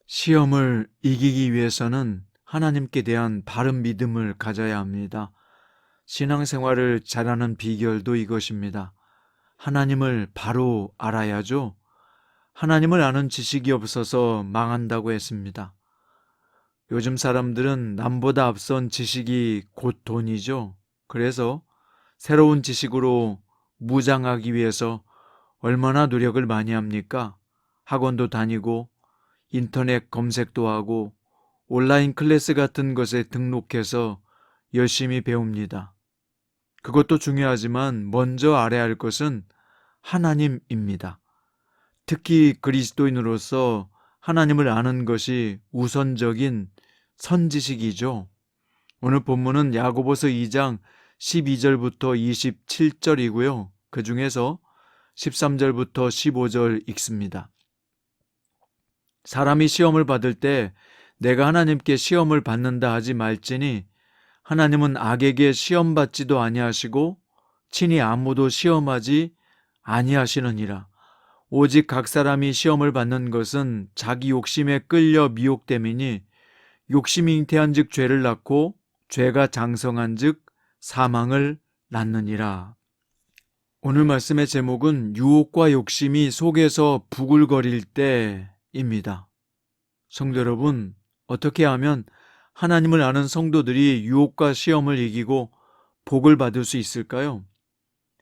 시험을 이기기 위해서는 하나님께 대한 바른 믿음을 가져야 합니다. 신앙생활을 잘하는 비결도 이것입니다. 하나님을 바로 알아야죠. 하나님을 아는 지식이 없어서 망한다고 했습니다. 요즘 사람들은 남보다 앞선 지식이 곧 돈이죠. 그래서 새로운 지식으로 무장하기 위해서 얼마나 노력을 많이 합니까? 학원도 다니고 인터넷 검색도 하고 온라인 클래스 같은 것에 등록해서 열심히 배웁니다. 그것도 중요하지만 먼저 알아야 할 것은 하나님입니다. 특히 그리스도인으로서 하나님을 아는 것이 우선적인 선지식이죠. 오늘 본문은 야고보서 2장 12절부터 27절이고요. 그 중에서 13절부터 15절 읽습니다. 사람이 시험을 받을 때 내가 하나님께 시험을 받는다 하지 말지니 하나님은 악에게 시험 받지도 아니하시고 친히 아무도 시험하지 아니하시느니라. 오직 각 사람이 시험을 받는 것은 자기 욕심에 끌려 미혹됨이니 욕심이 잉태한즉 죄를 낳고 죄가 장성한즉 사망을 낳느니라. 오늘 말씀의 제목은 유혹과 욕심이 속에서 부글거릴 때입니다. 성도 여러분, 어떻게 하면 하나님을 아는 성도들이 유혹과 시험을 이기고 복을 받을 수 있을까요?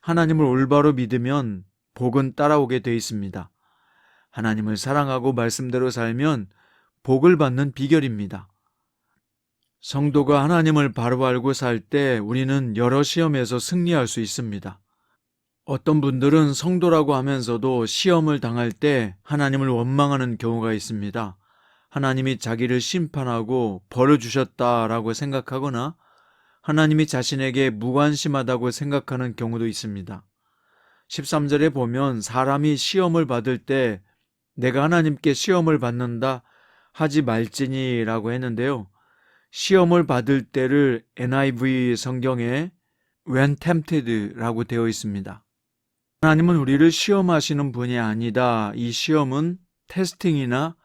하나님을 올바로 믿으면 복은 따라오게 돼 있습니다. 하나님을 사랑하고 말씀대로 살면 복을 받는 비결입니다. 성도가 하나님을 바로 알고 살 때 우리는 여러 시험에서 승리할 수 있습니다. 어떤 분들은 성도라고 하면서도 시험을 당할 때 하나님을 원망하는 경우가 있습니다. 하나님이 자기를 심판하고 벌을 주셨다라고 생각하거나 하나님이 자신에게 무관심하다고 생각하는 경우도 있습니다. 13절에 보면 사람이 시험을 받을 때 내가 하나님께 시험을 받는다 하지 말지니 라고 했는데요. 시험을 받을 때를 NIV 성경에 when tempted 라고 되어 있습니다. 하나님은 우리를 시험하시는 분이 아니다. 이 시험은 테스팅이나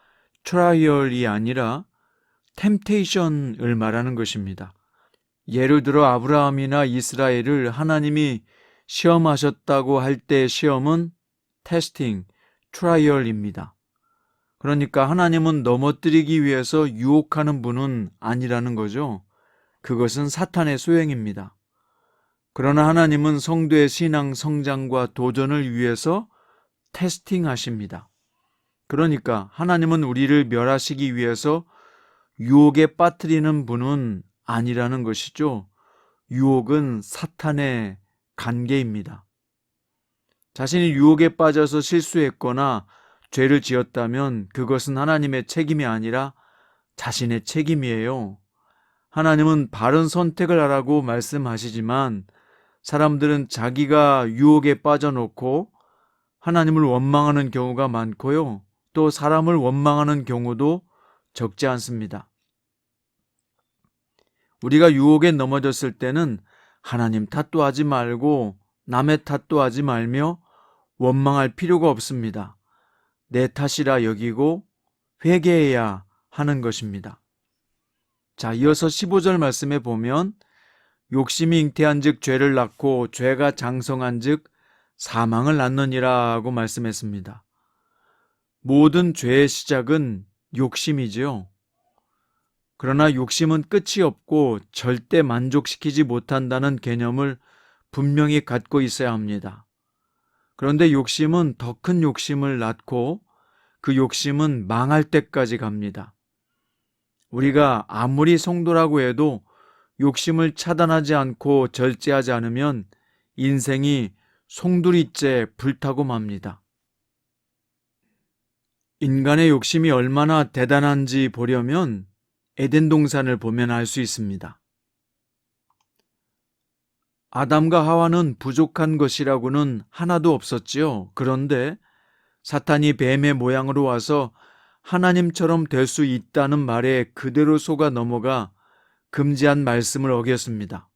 트라이얼이 아니라 템테이션을 말하는 것입니다. 예를 들어 아브라함이나 이스라엘을 하나님이 시험하셨다고 할 때의 시험은 테스팅, 트라이얼입니다. 그러니까 하나님은 넘어뜨리기 위해서 유혹하는 분은 아니라는 거죠. 그것은 사탄의 소행입니다. 그러나 하나님은 성도의 신앙 성장과 도전을 위해서 테스팅하십니다. 그러니까 하나님은 우리를 멸하시기 위해서 유혹에 빠뜨리는 분은 아니라는 것이죠. 유혹은 사탄의 관계입니다. 자신이 유혹에 빠져서 실수했거나 죄를 지었다면 그것은 하나님의 책임이 아니라 자신의 책임이에요. 하나님은 바른 선택을 하라고 말씀하시지만 사람들은 자기가 유혹에 빠져놓고 하나님을 원망하는 경우가 많고요. 또 사람을 원망하는 경우도 적지 않습니다. 우리가 유혹에 넘어졌을 때는 하나님 탓도 하지 말고 남의 탓도 하지 말며 원망할 필요가 없습니다. 내 탓이라 여기고 회개해야 하는 것입니다. 자, 이어서 15절 말씀에 보면 욕심이 잉태한즉 죄를 낳고 죄가 장성한즉 사망을 낳느니라고 말씀했습니다. 모든 죄의 시작은 욕심이지요. 그러나 욕심은 끝이 없고 절대 만족시키지 못한다는 개념을 분명히 갖고 있어야 합니다. 그런데 욕심은 더 큰 욕심을 낳고 그 욕심은 망할 때까지 갑니다. 우리가 아무리 성도라고 해도 욕심을 차단하지 않고 절제하지 않으면 인생이 송두리째 불타고 맙니다. 인간의 욕심이 얼마나 대단한지 보려면 에덴 동산을 보면 알 수 있습니다. 아담과 하와는 부족한 것이라고는 하나도 없었지요. 그런데 사탄이 뱀의 모양으로 와서 하나님처럼 될 수 있다는 말에 그대로 속아 넘어가 금지한 말씀을 어겼습니다.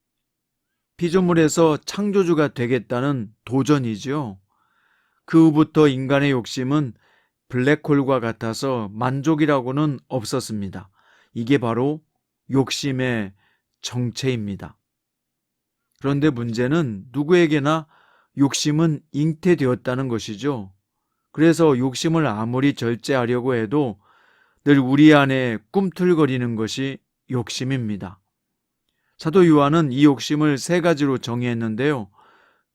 피조물에서 창조주가 되겠다는 도전이지요. 그 후부터 인간의 욕심은 블랙홀과 같아서 만족이라고는 없었습니다. 이게 바로 욕심의 정체입니다. 그런데 문제는 누구에게나 욕심은 잉태되었다는 것이죠. 그래서 욕심을 아무리 절제하려고 해도 늘 우리 안에 꿈틀거리는 것이 욕심입니다. 사도 요한은 이 욕심을 세 가지로 정의했는데요.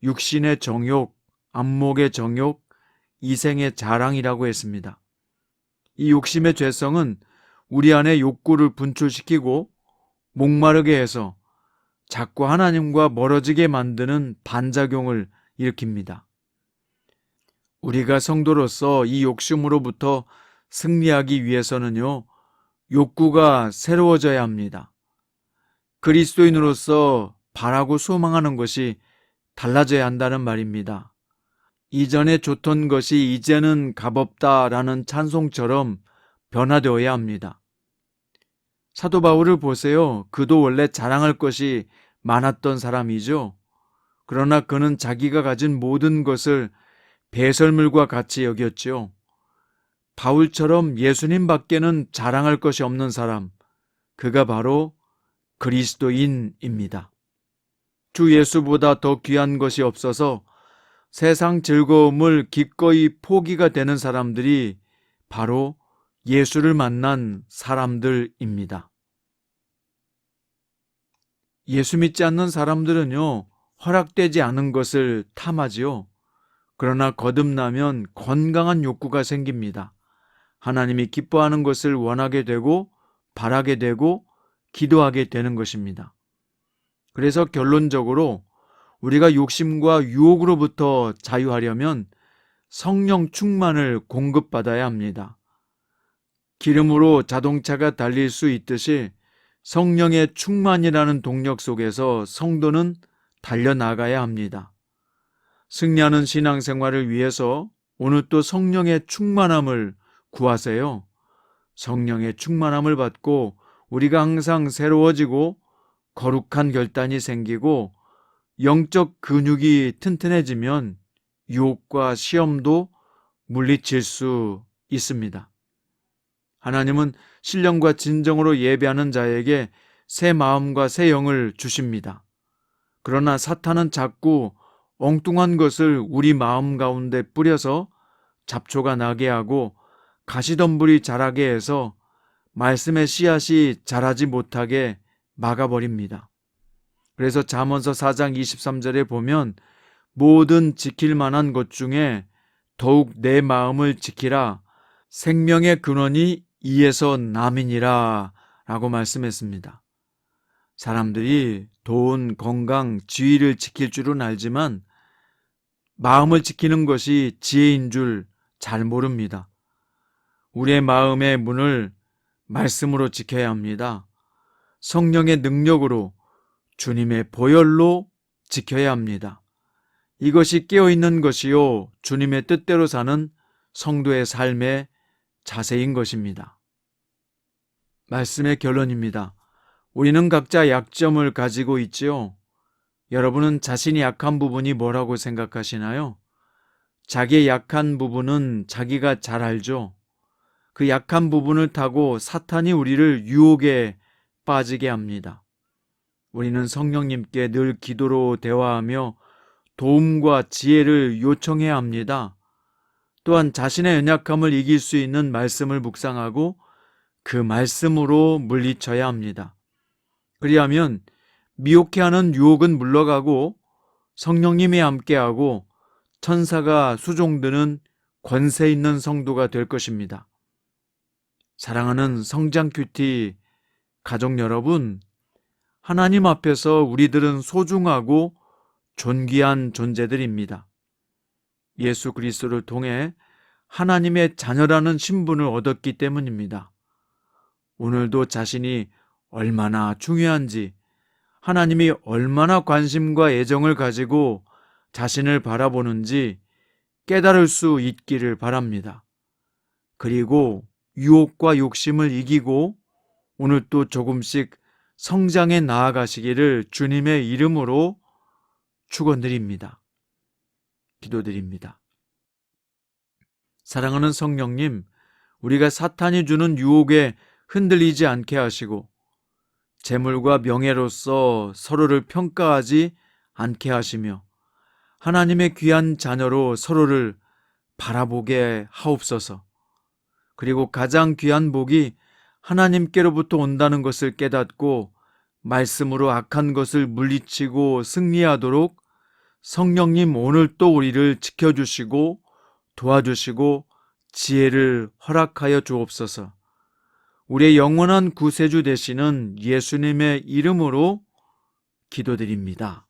육신의 정욕, 안목의 정욕, 이생의 자랑이라고 했습니다. 이 욕심의 죄성은 우리 안에 욕구를 분출시키고 목마르게 해서 자꾸 하나님과 멀어지게 만드는 반작용을 일으킵니다. 우리가 성도로서 이 욕심으로부터 승리하기 위해서는요, 욕구가 새로워져야 합니다. 그리스도인으로서 바라고 소망하는 것이 달라져야 한다는 말입니다. 이전에 좋던 것이 이제는 값없다라는 찬송처럼 변화되어야 합니다. 사도 바울을 보세요. 그도 원래 자랑할 것이 많았던 사람이죠. 그러나 그는 자기가 가진 모든 것을 배설물과 같이 여겼죠. 바울처럼 예수님 밖에는 자랑할 것이 없는 사람, 그가 바로 그리스도인입니다. 주 예수보다 더 귀한 것이 없어서 세상 즐거움을 기꺼이 포기가 되는 사람들이 바로 예수를 만난 사람들입니다. 예수 믿지 않는 사람들은요, 허락되지 않은 것을 탐하지요. 그러나 거듭나면 건강한 욕구가 생깁니다. 하나님이 기뻐하는 것을 원하게 되고 바라게 되고 기도하게 되는 것입니다. 그래서 결론적으로 우리가 욕심과 유혹으로부터 자유하려면 성령 충만을 공급받아야 합니다. 기름으로 자동차가 달릴 수 있듯이 성령의 충만이라는 동력 속에서 성도는 달려나가야 합니다. 승리하는 신앙생활을 위해서 오늘 또 성령의 충만함을 구하세요. 성령의 충만함을 받고 우리가 항상 새로워지고 거룩한 결단이 생기고 영적 근육이 튼튼해지면 유혹과 시험도 물리칠 수 있습니다. 하나님은 신령과 진정으로 예배하는 자에게 새 마음과 새 영을 주십니다. 그러나 사탄은 자꾸 엉뚱한 것을 우리 마음 가운데 뿌려서 잡초가 나게 하고 가시덤불이 자라게 해서 말씀의 씨앗이 자라지 못하게 막아버립니다. 그래서 잠언서 4장 23절에 보면 모든 지킬 만한 것 중에 더욱 내 마음을 지키라 생명의 근원이 이에서 남이니라 라고 말씀했습니다. 사람들이 돈, 건강, 지위를 지킬 줄은 알지만 마음을 지키는 것이 지혜인 줄 잘 모릅니다. 우리의 마음의 문을 말씀으로 지켜야 합니다. 성령의 능력으로 주님의 보혈로 지켜야 합니다. 이것이 깨어있는 것이요 주님의 뜻대로 사는 성도의 삶의 자세인 것입니다. 말씀의 결론입니다. 우리는 각자 약점을 가지고 있지요. 여러분은 자신이 약한 부분이 뭐라고 생각하시나요? 자기의 약한 부분은 자기가 잘 알죠. 그 약한 부분을 타고 사탄이 우리를 유혹에 빠지게 합니다. 우리는 성령님께 늘 기도로 대화하며 도움과 지혜를 요청해야 합니다. 또한 자신의 연약함을 이길 수 있는 말씀을 묵상하고 그 말씀으로 물리쳐야 합니다. 그리하면 미혹해하는 유혹은 물러가고 성령님이 함께하고 천사가 수종드는 권세 있는 성도가 될 것입니다. 사랑하는 성장 큐티 가족 여러분, 하나님 앞에서 우리들은 소중하고 존귀한 존재들입니다. 예수 그리스도를 통해 하나님의 자녀라는 신분을 얻었기 때문입니다. 오늘도 자신이 얼마나 중요한지, 하나님이 얼마나 관심과 애정을 가지고 자신을 바라보는지 깨달을 수 있기를 바랍니다. 그리고 유혹과 욕심을 이기고 오늘 또 조금씩 성장해 나아가시기를 주님의 이름으로 축원드립니다. 기도드립니다. 사랑하는 성령님, 우리가 사탄이 주는 유혹에 흔들리지 않게 하시고 재물과 명예로서 서로를 평가하지 않게 하시며 하나님의 귀한 자녀로 서로를 바라보게 하옵소서. 그리고 가장 귀한 복이 하나님께로부터 온다는 것을 깨닫고 말씀으로 악한 것을 물리치고 승리하도록 성령님 오늘 또 우리를 지켜주시고 도와주시고 지혜를 허락하여 주옵소서. 우리의 영원한 구세주 되시는 예수님의 이름으로 기도드립니다.